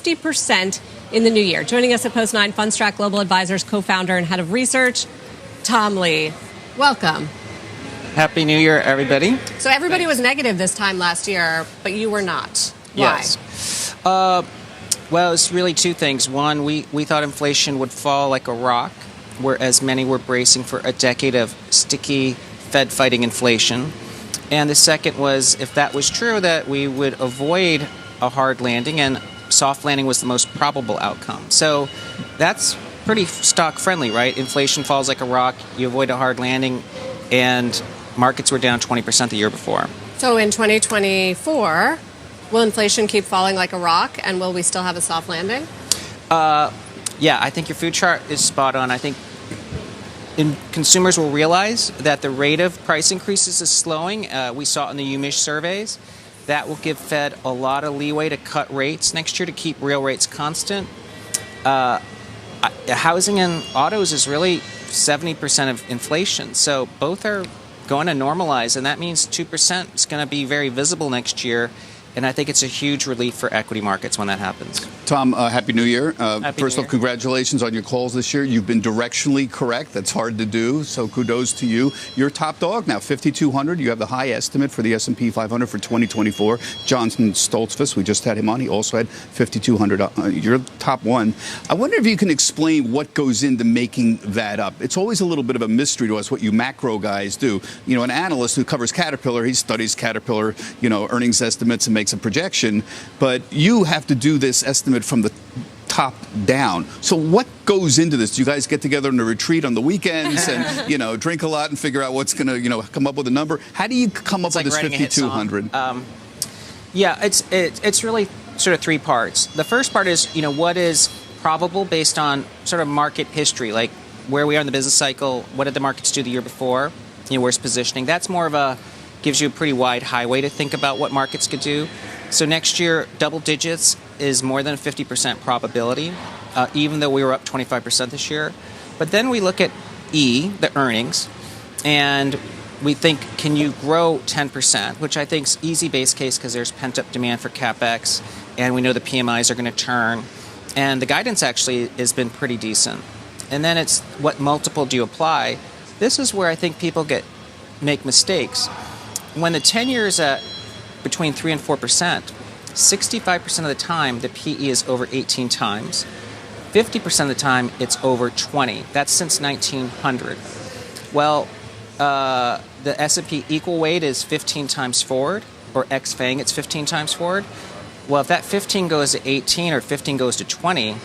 50% in the new year. Joining us at Post 9, Fundstrat Global Advisors co-founder and head of research, Tom Lee. Welcome. Happy New Year, everybody. So everybody was negative this time last year, but you were not. Why? Yes. Well, it's really two things. One, we thought inflation would fall like a rock, whereas many were bracing for a decade of sticky Fed fighting inflation. And the second was, if that was true, that we would avoid a hard landing, and soft landing was the most probable outcome. So that's pretty stock friendly, right? Inflation falls like a rock, you avoid a hard landing, and markets were down 20% the year before. So in 2024, will inflation keep falling like a rock, and will we still have a soft landing? Yeah, I think your food chart is spot on. I think consumers will realize that the rate of price increases is slowing. We saw it in the UMich surveys. That will give Fed a lot of leeway to cut rates next year to keep real rates constant. Housing and autos is really 70% of inflation. So both are going to normalize, and that means 2% is going to be very visible next year. And I think it's a huge relief for equity markets when that happens. Tom, Happy New Year. First off, congratulations on your calls this year. You've been directionally correct. That's hard to do, so kudos to you. You're top dog now, 5,200. You have the high estimate for the S&P 500 for 2024. Johnson Stoltzfus, we just had him on. He also had 5,200. You're top one. I wonder if you can explain what goes into making that up. It's always a little bit of a mystery to us what you macro guys do. You know, an analyst who covers Caterpillar, he studies Caterpillar, earnings estimates and makes a projection, but you have to do this estimate from the top down. So what goes into this? Do you guys get together in a retreat on the weekends and, drink a lot and figure out what's going to, come up with a number? How do you come up with this 5,200? Yeah, it's really sort of three parts. The first part is, what is probable based on sort of market history, like where we are in the business cycle, what did the markets do the year before, where's positioning. That's more of gives you a pretty wide highway to think about what markets could do. So next year, double digits is more than a 50% probability, even though we were up 25% this year. But then we look at E, the earnings, and we think, can you grow 10%, which I think is easy base case because there's pent-up demand for CapEx, and we know the PMIs are going to turn. And the guidance actually has been pretty decent. And then it's what multiple do you apply? This is where I think people make mistakes. When the 10-year is at between 3 and 4%, 65% of the time the PE is over 18 times. 50% of the time it's over 20. That's since 1900. Well, the S&P equal weight is 15 times forward, or ex-FANG, it's 15 times forward. Well, if that 15 goes to 18 or 15 goes to 20,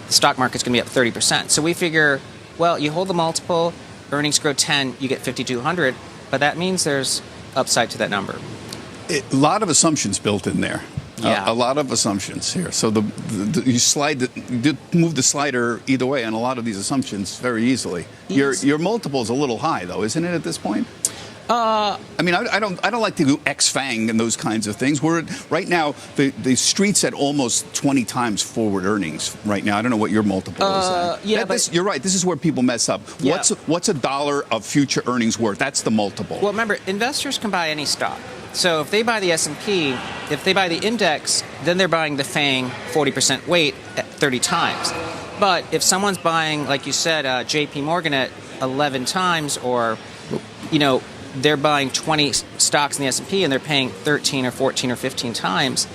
the stock market's going to be up 30%. So we figure, well, you hold the multiple, earnings grow 10, you get 5,200, but that means there's upside to that number. A lot of assumptions built in there. Yeah. A lot of assumptions here. So you move the slider either way on a lot of these assumptions very easily. Yes. Your multiple is a little high, though, isn't it, at this point? I don't like to do ex-FANG and those kinds of things. Right now, the street's at almost 20 times forward earnings right now. I don't know what your multiple is. You're right. This is where people mess up. Yeah. What's a dollar of future earnings worth? That's the multiple. Well, remember, investors can buy any stock. So if they buy the S&P, if they buy the index, then they're buying the FANG 40% weight at 30 times. But if someone's buying, like you said, JP Morgan at 11 times, or, they're buying 20 stocks in the S&P and they're paying 13 or 14 or 15 times,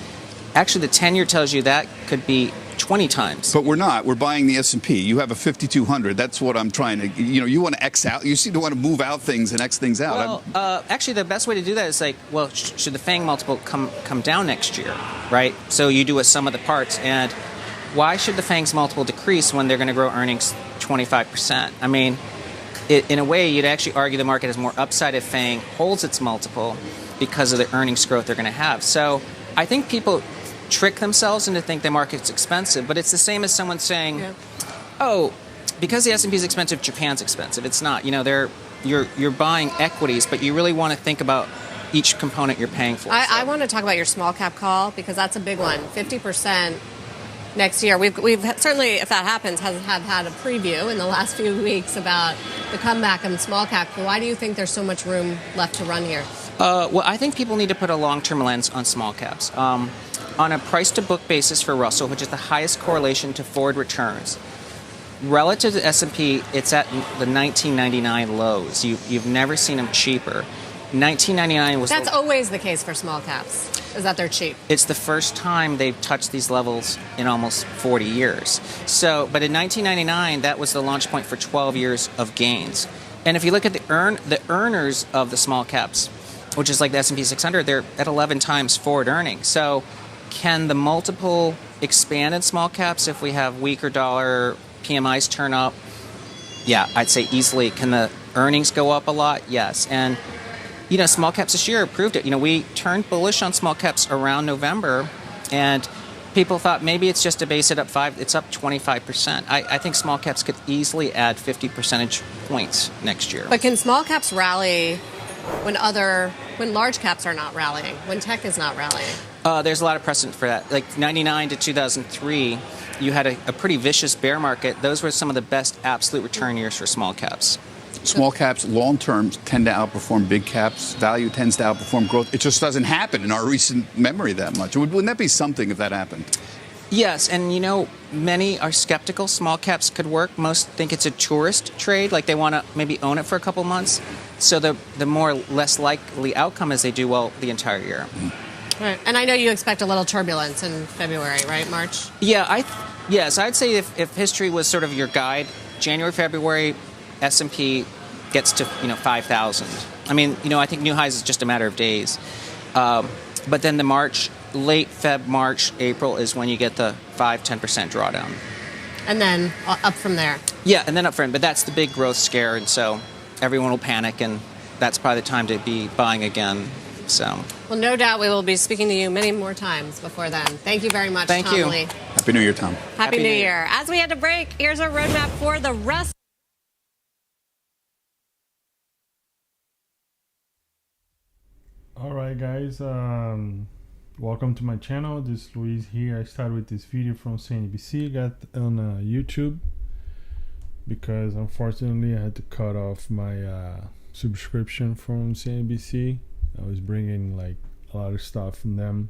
actually the 10-year tells you that could be 20 times. But we're not. We're buying the S&P. You have a 5,200. That's what I'm trying to, you want to X out. You seem to want to move out things and X things out. Well, actually, the best way to do that is should the FANG multiple come down next year, right? So you do a sum of the parts. And why should the FANG's multiple decrease when they're going to grow earnings 25%? I mean, in a way, you'd actually argue the market has more upside if FANG holds its multiple because of the earnings growth they're going to have. So I think people trick themselves into think the market's expensive, but it's the same as someone saying, oh, because the S&P is expensive, Japan's expensive. It's not. You're buying equities, but you really want to think about each component you're paying for. I want to talk about your small cap call, because that's a big one. 50% next year. We've certainly, if that happens, have had a preview in the last few weeks about the comeback in small cap. But why do you think there's so much room left to run here? Well, I think people need to put a long-term lens on small caps. on a price to book basis for Russell, which is the highest correlation to forward returns, relative to S&P, it's at the 1999 lows. You've never seen them cheaper. 1999 was. That's always the case for small caps, is that they're cheap. It's the first time they've touched these levels in almost 40 years. So, but in 1999, that was the launch point for 12 years of gains. And if you look at the earners of the small caps, which is like the S&P 600, they're at 11 times forward earnings. So, can the multiple expand in small caps if we have weaker dollar, PMIs turn up? Yeah, I'd say easily. Can the earnings go up a lot? Yes. And small caps this year proved it. We turned bullish on small caps around November, and people thought maybe it's just a base it up 5. It's up 25%. I think small caps could easily add 50 percentage points next year. But can small caps rally when large caps are not rallying, when tech is not rallying? There's a lot of precedent for that. Like 99 to 2003, you had a pretty vicious bear market. Those were some of the best absolute return years for small caps. Small caps, long term, tend to outperform big caps. Value tends to outperform growth. It just doesn't happen in our recent memory that much. Wouldn't that be something if that happened? Yes, and many are skeptical small caps could work. Most think it's a tourist trade, like they want to maybe own it for a couple months. So the less likely outcome is they do well the entire year. Right. And I know you expect a little turbulence in February, right? March? Yeah, yes, I'd say if history was sort of your guide, January, February, S&P gets to 5,000. I mean, I think new highs is just a matter of days. But then late Feb, March, April is when you get the 5-10% drawdown. And then up from there. Yeah, and then up from. But that's the big growth scare, and so everyone will panic, and that's probably the time to be buying again. So. Well, no doubt we will be speaking to you many more times before then. Thank you very much, Tom Lee. Happy New Year, Tom. Happy New Year. As we head to break, here's our roadmap for the rest. All right, guys, welcome to my channel. This is Luis here. I started with this video from CNBC, got on YouTube, because unfortunately I had to cut off my subscription from CNBC. I was bringing like a lot of stuff from them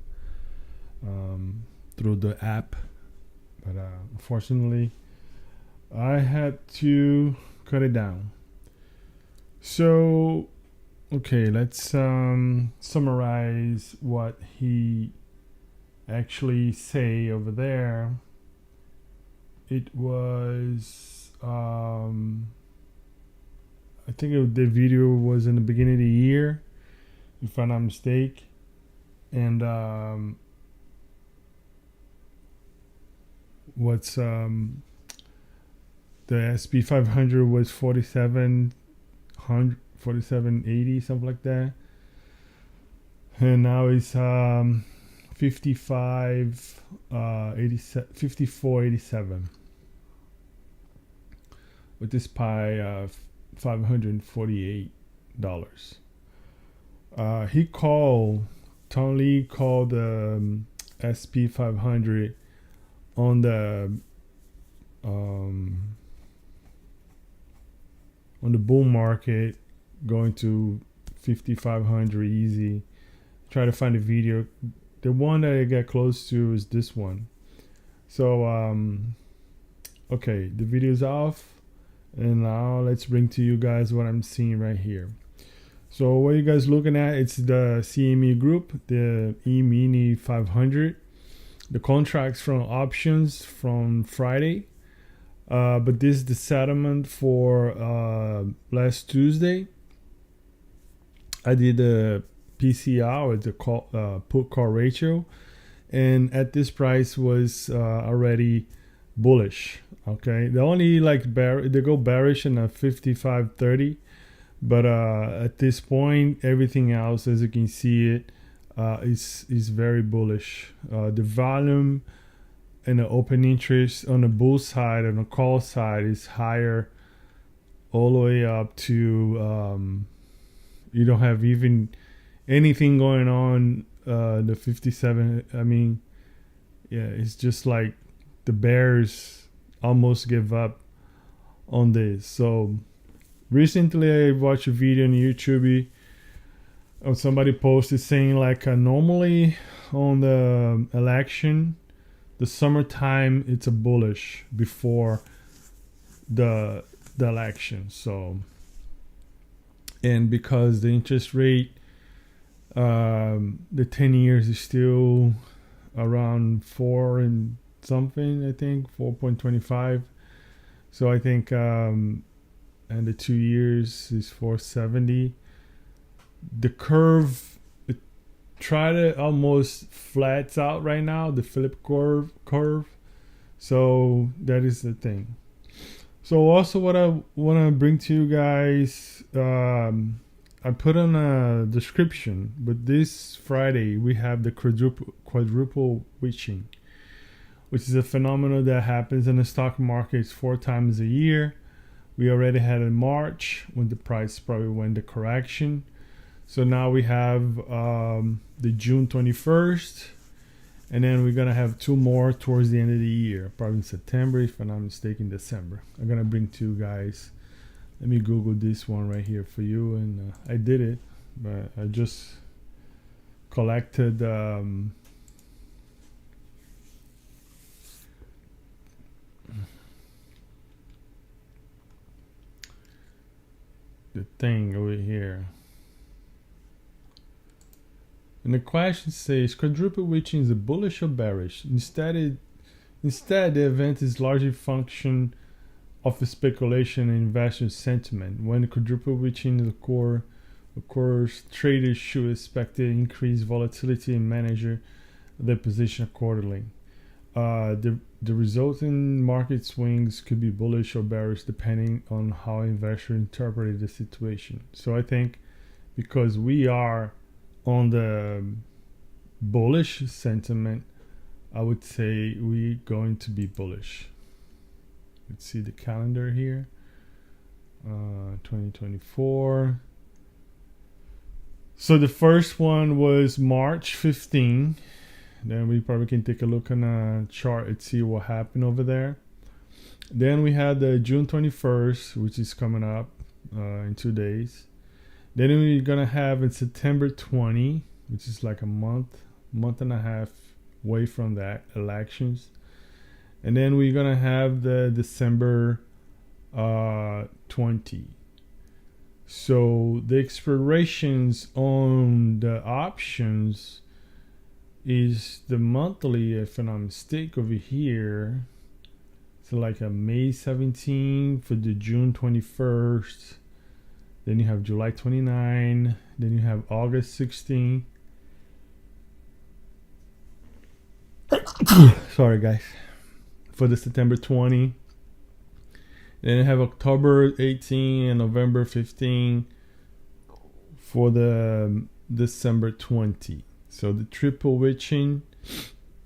through the app, but unfortunately I had to cut it down. So okay, let's summarize what he actually say over there. It was, I think the video was in the beginning of the year, if I'm not mistaken. And the SP 500 was 4780, something like that, and now it's 5487 with this pie of $548. Tom Lee called the SP 500 on the bull market, going to 5,500 easy. Try to find a video. The one that I get close to is this one. So okay, the video's off, and now let's bring to you guys what I'm seeing right here. So what you guys looking at, it's the CME group, the E-mini 500, the contracts from options from Friday. But this is the settlement for last Tuesday. I did the PCR, with the put call ratio, and at this price was already bullish. Okay, they only they go bearish in a 55.30, but at this point, everything else, as you can see it, is very bullish. The volume and the open interest on the bull side and the call side is higher, all the way up to you don't have even anything going on the 57. I mean, yeah, it's just like the bears almost give up on this. So recently I watched a video on YouTube somebody posted saying like normally on the election, the summertime it's a bullish before the election. So, and because the interest rate, the 10 years is still around 4 and something, I think 4.25. So I think and the 2 years is 470. The curve try to almost flats out right now, the Philip curve. So that is the thing. So also what I want to bring to you guys, I put on a description, but this Friday we have the quadruple witching, which is a phenomenon that happens in the stock markets 4 times a year. We already had in March when the price probably went the correction. So now we have the June 21st, and then we're gonna have 2 more towards the end of the year, probably in September, if I'm not mistaken, December. I'm gonna bring 2 guys. Let me Google this one right here for you, and I did it, but I just collected the thing over here. And the question says, quadruple witching is a bullish or bearish? Instead, the event is largely a function of the speculation and investor sentiment. When quadruple witching occurs, traders should expect to increase volatility and manage their position accordingly. The resulting market swings could be bullish or bearish depending on how investors interpret the situation. So I think because we are on the bullish sentiment, I would say we're going to be bullish. Let's see the calendar here. 2024. So the first one was March 15. Then we probably can take a look on a chart and see what happened over there. Then we had the June 21st, which is coming up in 2 days. Then we're gonna have in September 20, which is like a month and a half away from that elections. And then we're gonna have the December 20. So the expirations on the options is the monthly, if I'm not mistaken, over here. So like a May 17 for the June 21st. Then you have July 29. Then you have August 16. Sorry, guys. For the September 20. Then you have October 18 and November 15 for the December 20. So the triple witching,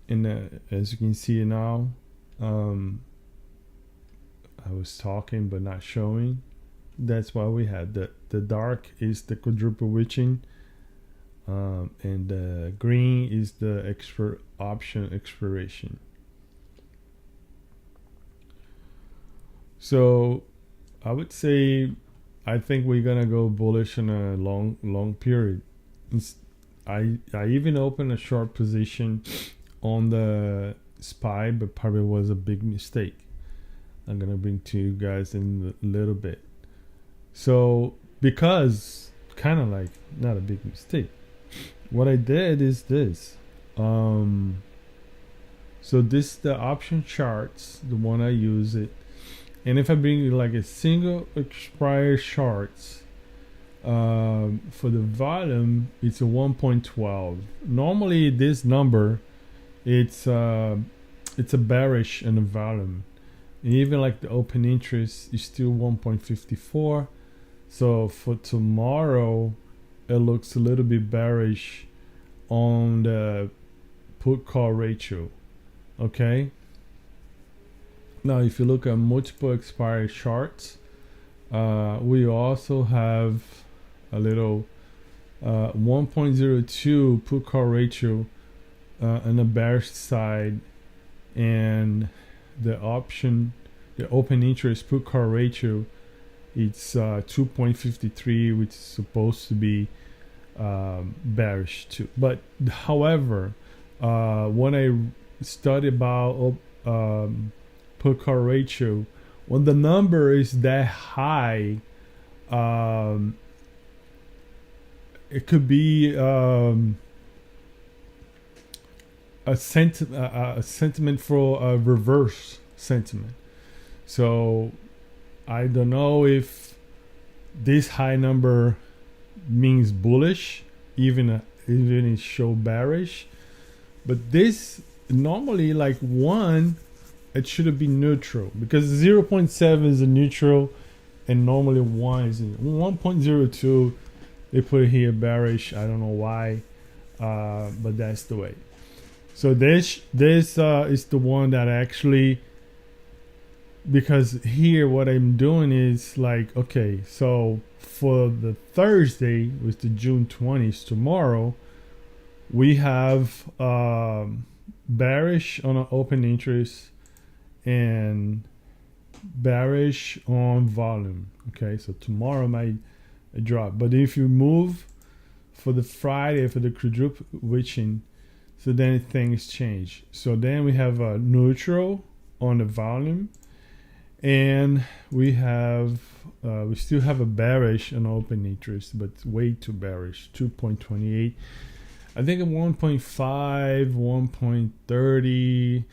and as you can see now, I was talking but not showing. That's why we had the dark is the quadruple witching, and the green is the option expiration. So I would say I think we're gonna go bullish in a long period. I even opened a short position on the SPY, but probably was a big mistake. I'm gonna bring to you guys in a little bit. So because kind of like not a big mistake, what I did is this. So this the option charts, the one I use it, and if I bring you like a single expire charts. For the volume, it's a 1.12. Normally, this number, it's a bearish in the volume. And even like the open interest is still 1.54. So for tomorrow, it looks a little bit bearish on the put call ratio. Okay. Now, if you look at multiple expiry charts, we also have a little 1.02 put call ratio on the bearish side, and the open interest put call ratio, it's 2.53, which is supposed to be bearish too. But however, when I study about put call ratio, when the number is that high, it could be a sentiment for a reverse sentiment. So I don't know if this high number means bullish, even it show bearish. But this normally like 1, it should be neutral, because 0.7 is a neutral, and normally 1 is 1.02. They put here bearish. I don't know why, but that's the way. So this is the one that actually, because here what I'm doing is like, okay, so for the Thursday, with the June 20th, tomorrow, we have bearish on an open interest and bearish on volume. Okay, so tomorrow might drop, but if you move for the Friday for the quadruple witching, so then things change. So then we have a neutral on the volume, and we still have a bearish on open interest, but way too bearish, 2.28. I think at 1.5, 1.30,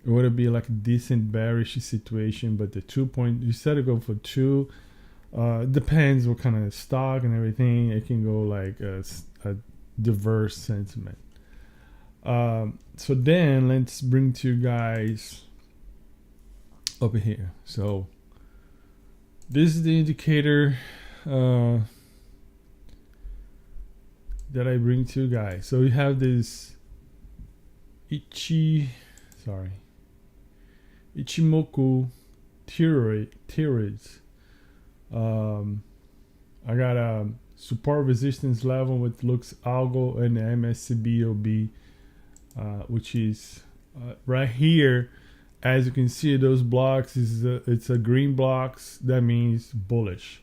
it would be like a decent bearish situation, but the 2 point, you said to go for 2. Depends what kind of stock and everything. It can go like a diverse sentiment. So then let's bring to you guys over here. So this is the indicator that I bring to you guys. So we have this Ichimoku theories. I got a support resistance level with looks algo and the MACD, which is right here. As you can see, those blocks it's a green blocks. That means bullish.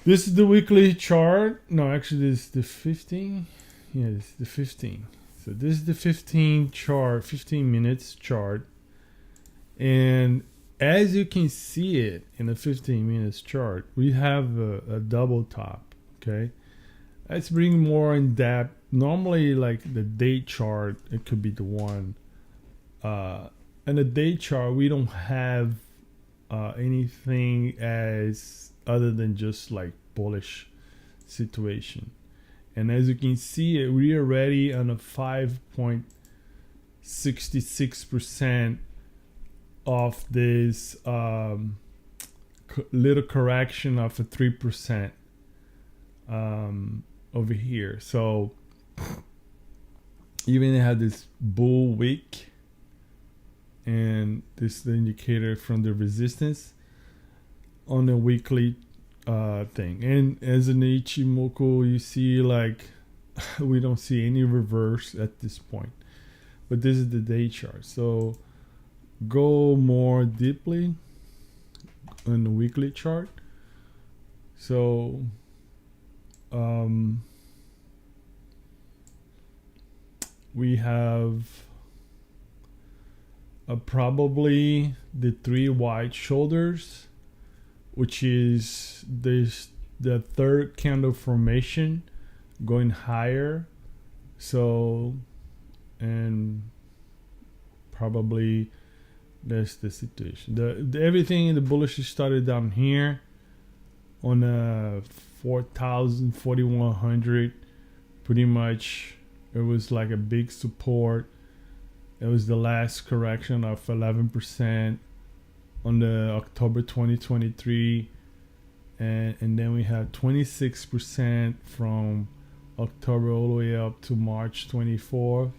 This is the weekly chart. No, actually, this is the 15. Yeah, this is the 15. So this is the 15 chart, 15 minutes chart, and as you can see it in the 15 minutes chart, we have a double top. Okay, let's bring more in depth. Normally, like the day chart, it could be the one. In the day chart, we don't have anything as other than just like bullish situation. And as you can see, we are already on a 5.66% of this little correction of a 3% over here. So even had this bull wick, and this is the indicator from the resistance on the weekly thing. And as an Ichimoku, you see like we don't see any reverse at this point, but this is the day chart. So go more deeply on the weekly chart. So we have probably the 3 white shoulders, which is the third candle formation going higher. So, and probably that's the situation. The everything in the bullish started down here on 4,000, 4,100. Pretty much, it was like a big support. It was the last correction of 11% on the October 2023, and then we have 26% from October all the way up to March 24th.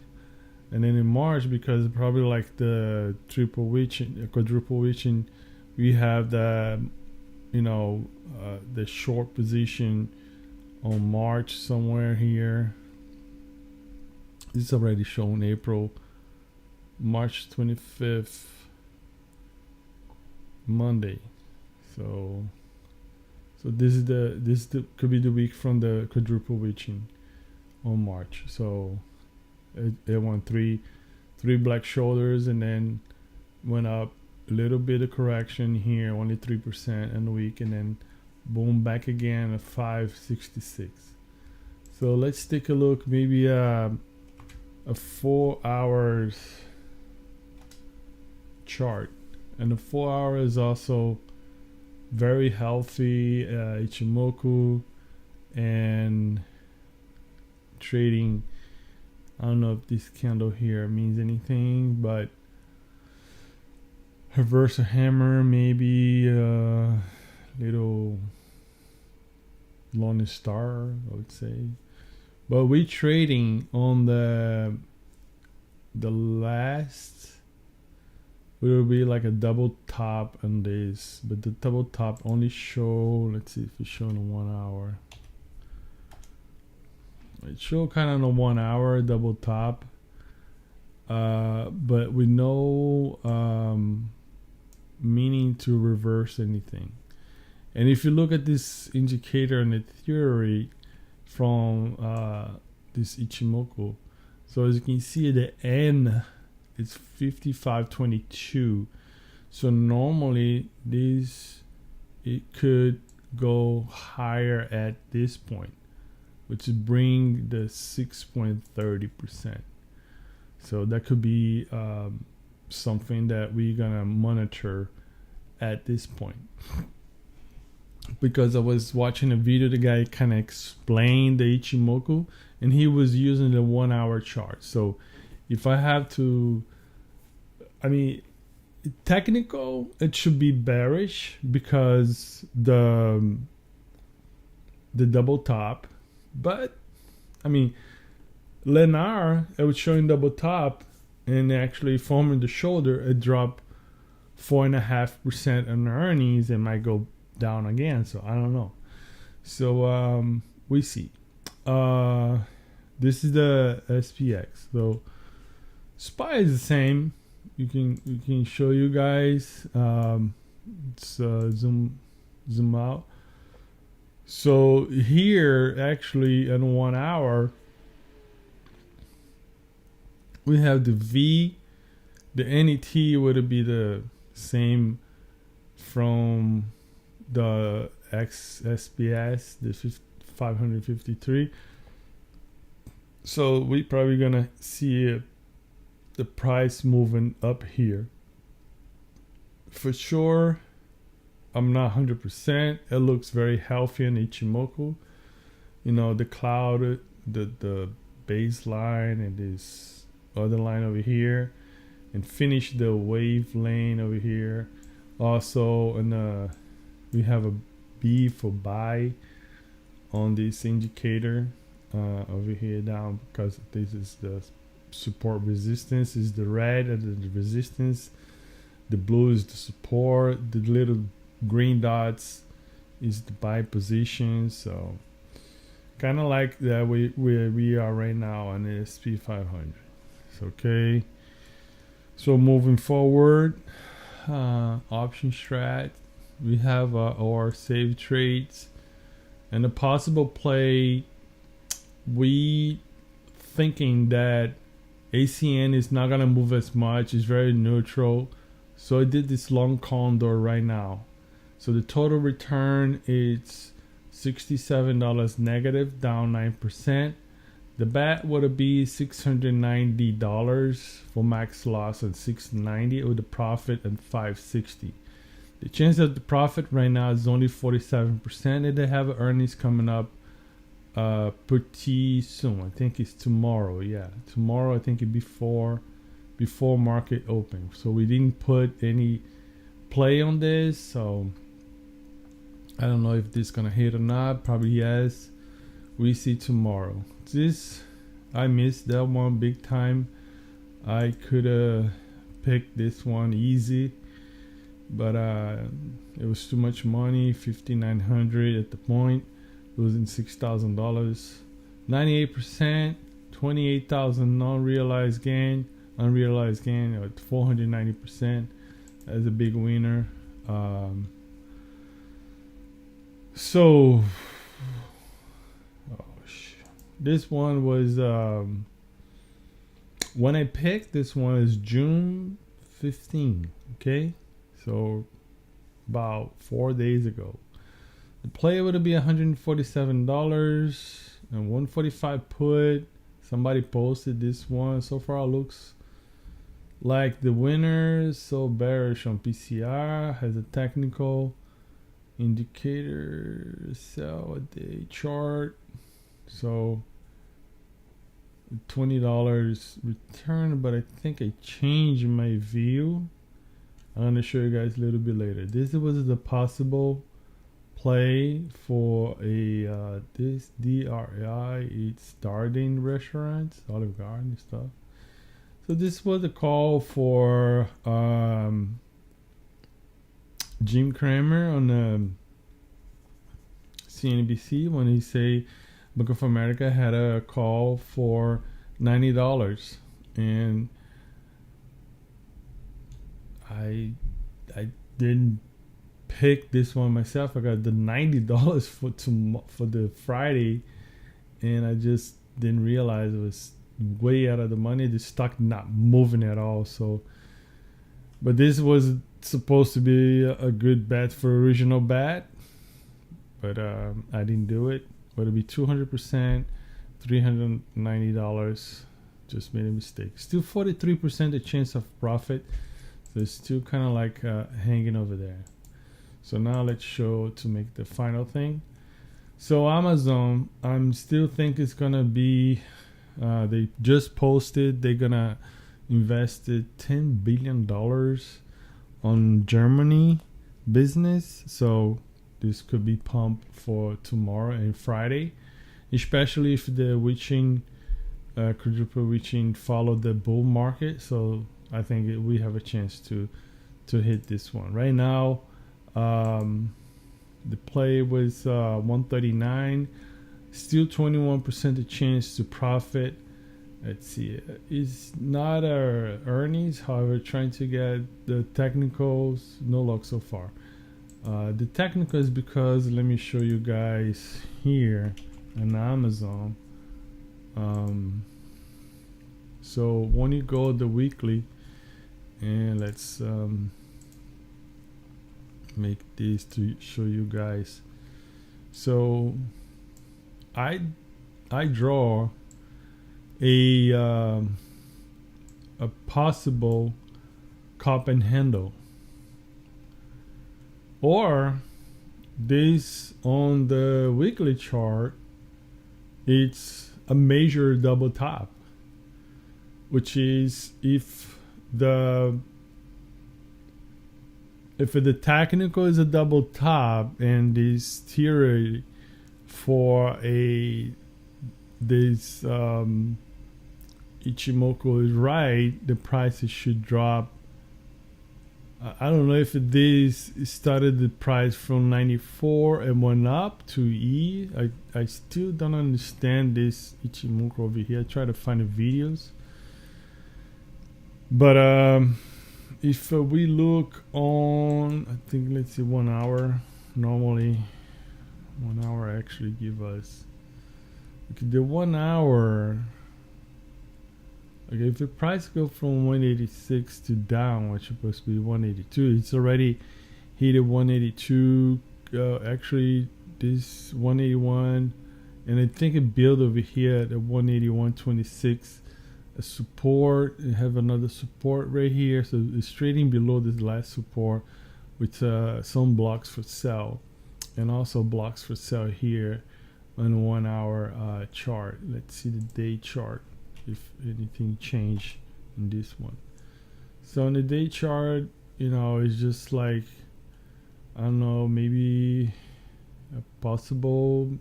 And then in March, because probably like the quadruple witching, we have the the short position on March somewhere here. It's already shown April, March 25th, Monday. So So could be the week from the quadruple reaching on March. So it went three black shoulders and then went up a little bit of correction here, only 3% in the week, and then boom, back again at 566. So let's take a look, maybe a 4 hours chart. And the 4 hour is also very healthy, Ichimoku, and trading. I don't know if this candle here means anything, but reverse hammer, maybe a little lone star, I would say. But we trading on the last will be like a double top on this, but the double top only show, let's see if it's showing in 1 hour. It show kind of on a 1 hour double top, but with no meaning to reverse anything. And if you look at this indicator and the theory from this Ichimoku, so as you can see at the end, it's 55.22. So normally it could go higher at this point, which would bring the 6.30%. So that could be something that we're gonna monitor at this point. Because I was watching a video, the guy kind of explained the Ichimoku, and he was using the 1 hour chart. So if I have to, I mean, technical, it should be bearish because the double top. But I mean, Lenar, it was showing double top and actually forming the shoulder. It dropped 4.5% on earnings and might go down again. So I don't know. So we see. This is the SPX. So SPY is the same. You can show you guys. Let's zoom out. So here, actually, in 1 hour, we have the V. The NET would be the same from the XSPS, the 553. So we probably gonna see the price moving up here. For sure, I'm not 100%. It looks very healthy in Ichimoku. You know, the cloud, the baseline, and this other line over here, and finish the wave lane over here. Also, and we have a B for buy on this indicator over here down, because this is the support resistance. Is the red and the resistance. The blue is the support. The little green dots is the buy position. So kind of like that where we are right now on the SP 500. Okay, so moving forward, option strat, we have our save trades and a possible play. We thinking that ACN is not gonna move as much. It's very neutral. So I did this long condor right now. So the total return is $67 negative, down 9%. The bet would be $690 for max loss and $690 with the profit and $560. The chance of the profit right now is only 47%, and they have earnings coming up pretty soon. I think it's tomorrow. Yeah, tomorrow. I think it before market open. So we didn't put any play on this. So I don't know if this is gonna hit or not. Probably yes. We see tomorrow. This, I missed that one big time. I could have picked this one easy, but it was too much money. $5,900 at the point, losing $6,000. 98%, 28,000 unrealized gain at 490%. That's a big winner. So, this one was when I picked this one is June 15. Okay, so about 4 days ago. The play would be $147 and 145 put. Somebody posted this one. So far, it looks like the winner. So bearish on PCR, has a technical indicator, sell a day chart. So $20 return, but I think I changed my view. I'm gonna show you guys a little bit later. This was the possible play for a this DRI. It's Darden restaurants, Olive Garden stuff. So this was a call for Jim Cramer on CNBC when he say Bank of America had a call for $90, and I didn't pick this one myself. I got the $90 for the Friday, and I just didn't realize it was way out of the money. The stock not moving at all. So, but this was supposed to be a good bet for original bet, but I didn't do it. But it'll be 200%, $390. Just made a mistake. Still 43% the chance of profit. So it's still kind of like hanging over there. So now let's show to make the final thing. So Amazon, I'm still think it's gonna be. They just posted they're gonna invest $10 billion on Germany business. So this could be pumped for tomorrow and Friday, especially if the witching, quadruple witching follow the bull market. So I think we have a chance to hit this one. Right now, the play was 139, still 21% the chance to profit. Let's see, it's not our earnings, however, trying to get the technicals, no luck so far. The technical is because, let me show you guys here on Amazon. So when you go the weekly, and let's make this to show you guys. So I draw a possible cup and handle, or this on the weekly chart, it's a major double top, which is if the technical is a double top and this theory for this Ichimoku is right, the prices should drop. I don't know if this started the price from 94 and went up to E. I still don't understand this Ichimoku over here. I try to find the videos. But if we look on, I think, let's see, 1 hour. Normally, 1 hour actually give us. Okay, the 1 hour. Okay, if the price go from 186 to down, which is supposed to be 182, it's already hit at 182. Actually, this 181, and I think it built over here at 181.26. A support, and have another support right here. So it's trading below this last support with some blocks for sell, and also blocks for sell here on 1 hour chart. Let's see the day chart, if anything changed in this one. So on the day chart, it's just like, I don't know, maybe a possible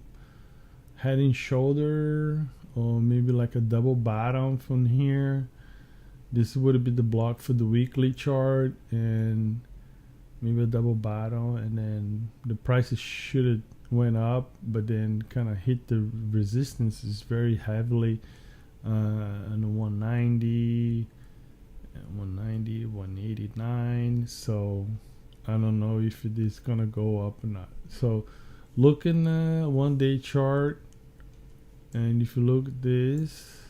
head and shoulder, or maybe like a double bottom from here. This would be the block for the weekly chart, and maybe a double bottom, and then the prices should have went up, but then kind of hit the resistances very heavily on the 190, 189. So I don't know if it is gonna go up or not. So looking at 1 day chart, and if you look at this,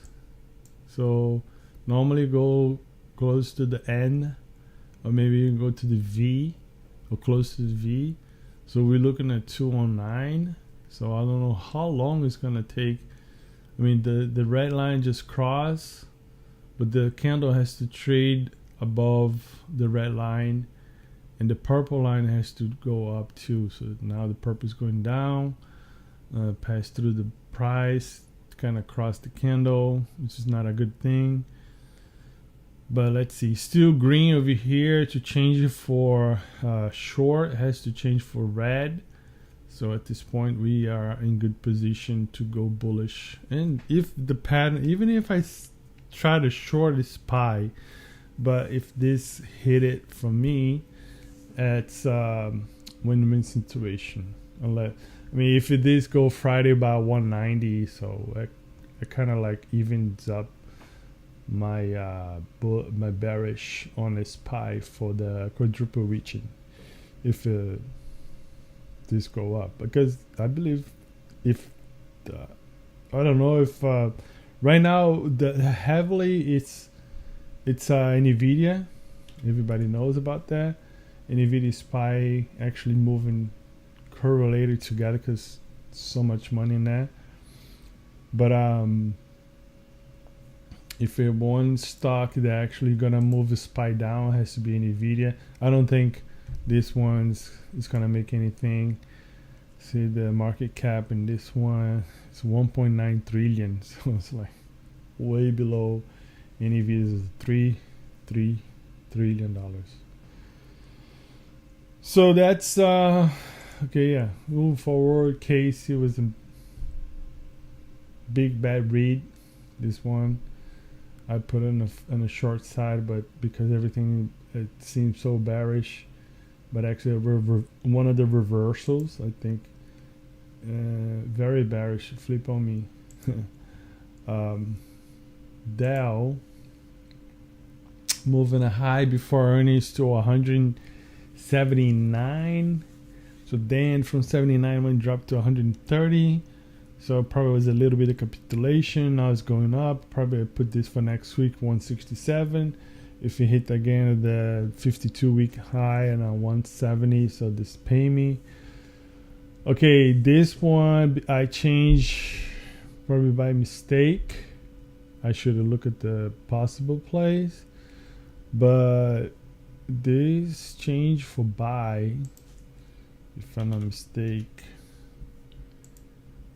so normally go close to the N, or maybe you can go to the V, or close to the V. So we're looking at 209. So I don't know how long it's gonna take. I mean, the red line just crossed, but the candle has to trade above the red line, and the purple line has to go up too. So now the purple is going down, pass through the price, kind of cross the candle, which is not a good thing. But let's see, still green over here. To change it for short, it has to change for red. So at this point we are in good position to go bullish. And if the pattern, even if I try to short this pie, but if this hit it for me, it's win-win situation. Unless, I mean, if it did go Friday by 190, so it kind of like evens up my my bearish on this pie for the quadruple reaching. If this go up, because I believe if I don't know if right now the heavily it's Nvidia. Everybody knows about that. Nvidia SPY actually moving correlated together because so much money in that. But if it one stock that actually gonna move the SPY down, it has to be Nvidia. I don't think this one's is gonna make anything. See the market cap in this one, it's 1.9 trillion, so it's like way below Nvidia's $3 trillion. So that's okay. Yeah, moving forward, Casey was a big bad read. This one I put on a short side, but because everything it seems so bearish. But actually, one of the reversals, I think, very bearish. Flip on me. Dow moving a high before earnings to 179. So then from 79 went dropped to 130. So probably was a little bit of capitulation. Now it's going up. Probably I put this for next week, 167. If it hit again the 52-week high and 170, so this pay me. Okay, this one I changed probably by mistake. I should have looked at the possible plays, but this change for buy, if I'm not mistaken.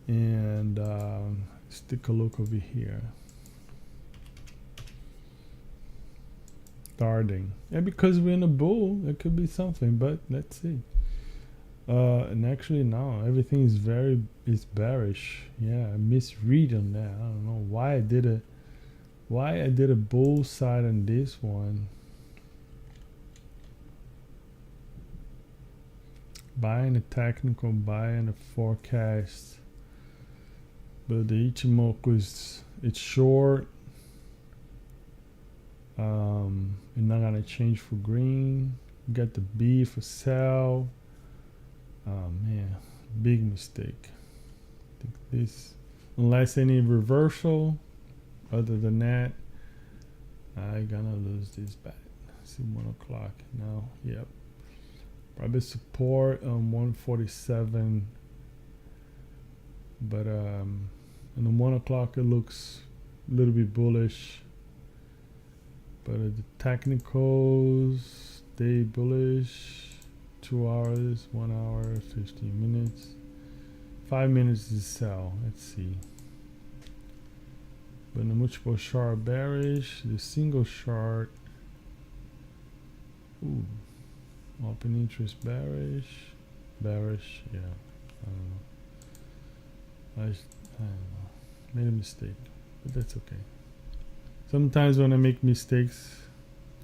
And let's take a look over here. Starting, yeah, because we're in a bull, it could be something, but let's see. And actually, no, everything is bearish. Yeah, I misread on that. I don't know why I did a bull side on this one. Buying a technical, buying a forecast. But the Ichimoku it's short. And not gonna change for green. Got the B for sell. Oh man, big mistake. I think this, unless any reversal. Other than that, I gonna lose this bet. See 1 o'clock now. Yep. Probably support on 147. But on the 1 o'clock it looks a little bit bullish. But the technicals stay bullish. 2 hours, 1 hour, 15 minutes. 5 minutes is sell. Let's see. But the multiple chart bearish. The single chart. Ooh. Open interest bearish. Bearish. Yeah. I don't know. Made a mistake. But that's okay. Sometimes when I make mistakes,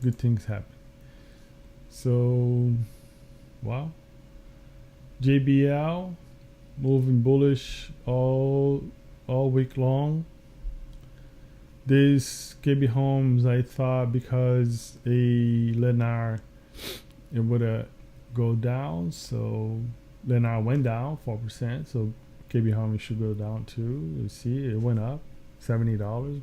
good things happen. So, wow. JBL moving bullish all week long. This KB Homes, I thought because a Lennar, it would go down. So Then I went down 4%. So KB Home should go down too. You see, it went up $70,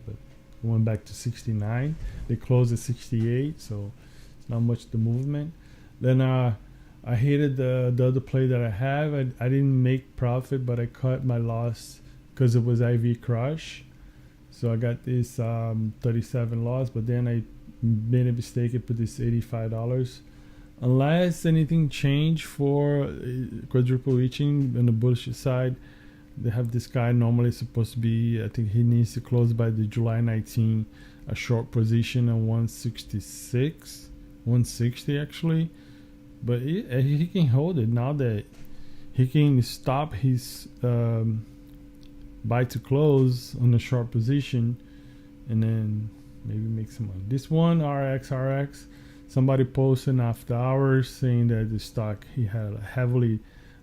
but it went back to 69. They closed at 68, so it's not much the movement. Then I hated the other play that I have. I didn't make profit, but I cut my loss because it was IV Crush. So I got this 37 loss, but then I made a mistake and put this $85. Unless anything changed for quadruple reaching on the bullish side, they have this guy normally supposed to be, I think he needs to close by the July 19, a short position on 166, 160 actually. But he can hold it now that he can stop his buy to close on a short position and then maybe make some money. This one, RX, somebody posted after hours saying that the stock, he had heavily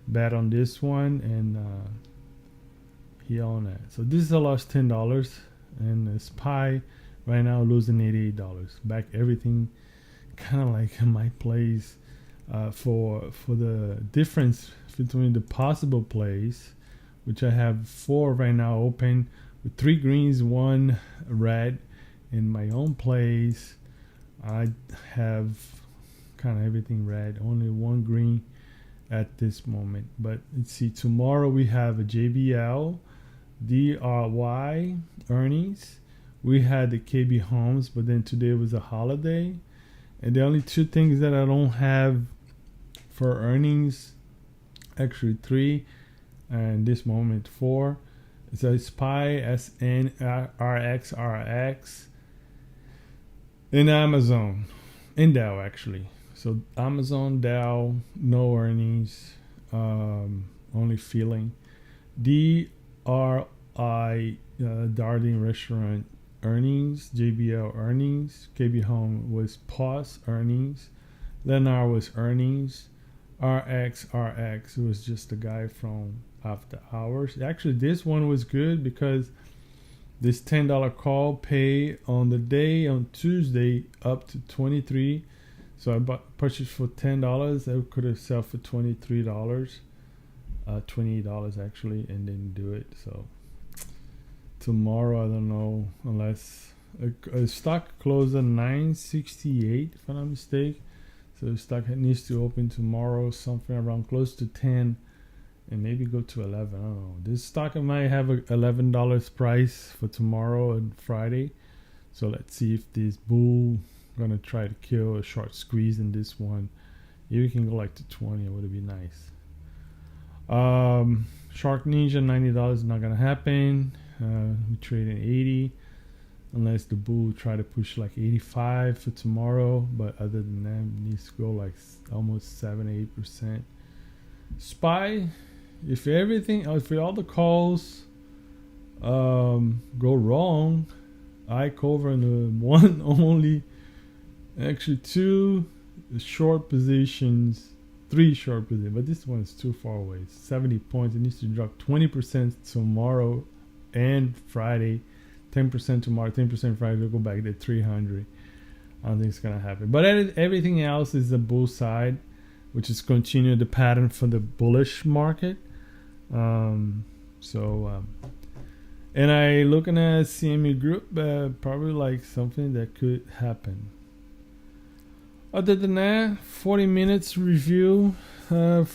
bet on this one and he owned it. So this is a loss $10 and the SPY right now losing $88. Back everything kind of like in my plays. For the difference between the possible plays, which I have 4 right now open with 3 greens, 1 red. In my own plays, I have kind of everything red, only 1 green at this moment. But let's see, tomorrow we have a JBL, DRY earnings. We had the KB Homes, but then today was a holiday. And the only 2 things that I don't have for earnings, actually 3, and this moment 4. It's a SPY, SN, RX, and Amazon, and Dow actually. So Amazon, Dow, no earnings, only feeling. DRI, Darden Restaurant earnings, JBL earnings, KB Home was pause earnings, Lennar was earnings. RX was just a guy from after hours. Actually, this one was good because this $10 call pay on the day on Tuesday up to 23. So I purchased for $10. I could have sold for $23, $28 actually, and didn't do it. So tomorrow, I don't know, unless a stock closed at 968 if I'm not mistaken. So the stock needs to open tomorrow, something around close to 10, and maybe go to 11. I don't know. This stock might have a $11 price for tomorrow and Friday. So let's see if this bull gonna try to kill a short squeeze in this one. If we can go like to 20, it would be nice. Shark Ninja, $90 is not gonna happen. We trade in 80. Unless the bull try to push like 85 for tomorrow, but other than that, it needs to go like almost 7-8%. SPY, if all the calls go wrong, I cover in the one only, actually 2 short positions, 3 short positions, but this one is too far away. 70 points. It needs to drop 20% tomorrow and Friday. 10% tomorrow, 10% Friday, we'll go back to 300. I don't think it's going to happen. But everything else is the bull side, which is continue the pattern for the bullish market. And I looking at CME Group, probably like something that could happen. Other than that, 40 minutes review but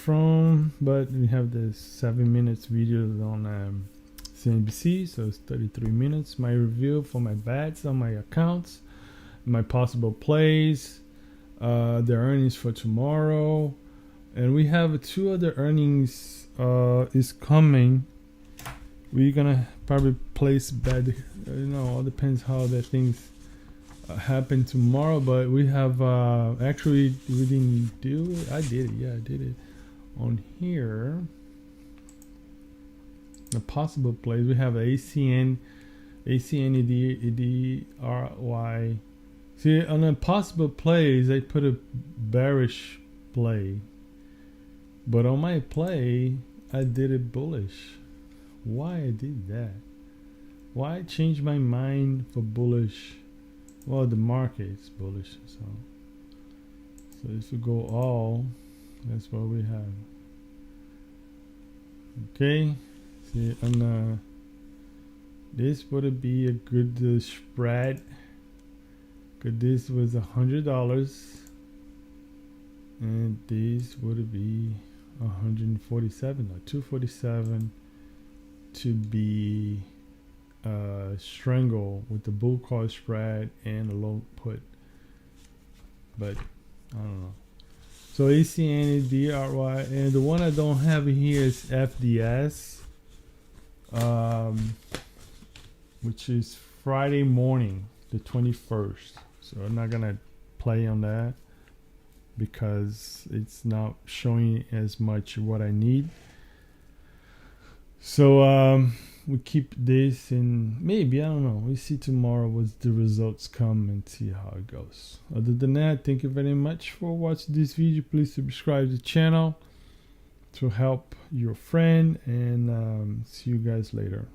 we have the 7 minutes video on CNBC, so it's 33 minutes. My review for my bets on my accounts, my possible plays, the earnings for tomorrow, and we have 2 other earnings is coming. We're gonna probably place bet. All depends how the things happen tomorrow. But we have actually we didn't do it. I did it. Yeah, I did it on here. The possible plays, we have ACN, EDRY. See, on the possible plays, I put a bearish play, but on my play, I did it bullish. Why I did that? Why I changed my mind for bullish? Well, the market is bullish, so if you go all, that's what we have. Okay, see, and this would be a good spread. Cause this was $100, and this would be 147 or 247 to be strangle with the bull call spread and a low put. But I don't know. So ACN is DRY, and the one I don't have here is FDS, which is Friday morning, the 21st. So I'm not gonna play on that because it's not showing as much what I need. So we keep this, and maybe, I don't know, we see tomorrow what the results come and see how it goes. Other than that, thank you very much for watching this video. Please subscribe to the channel to help your friend, and see you guys later.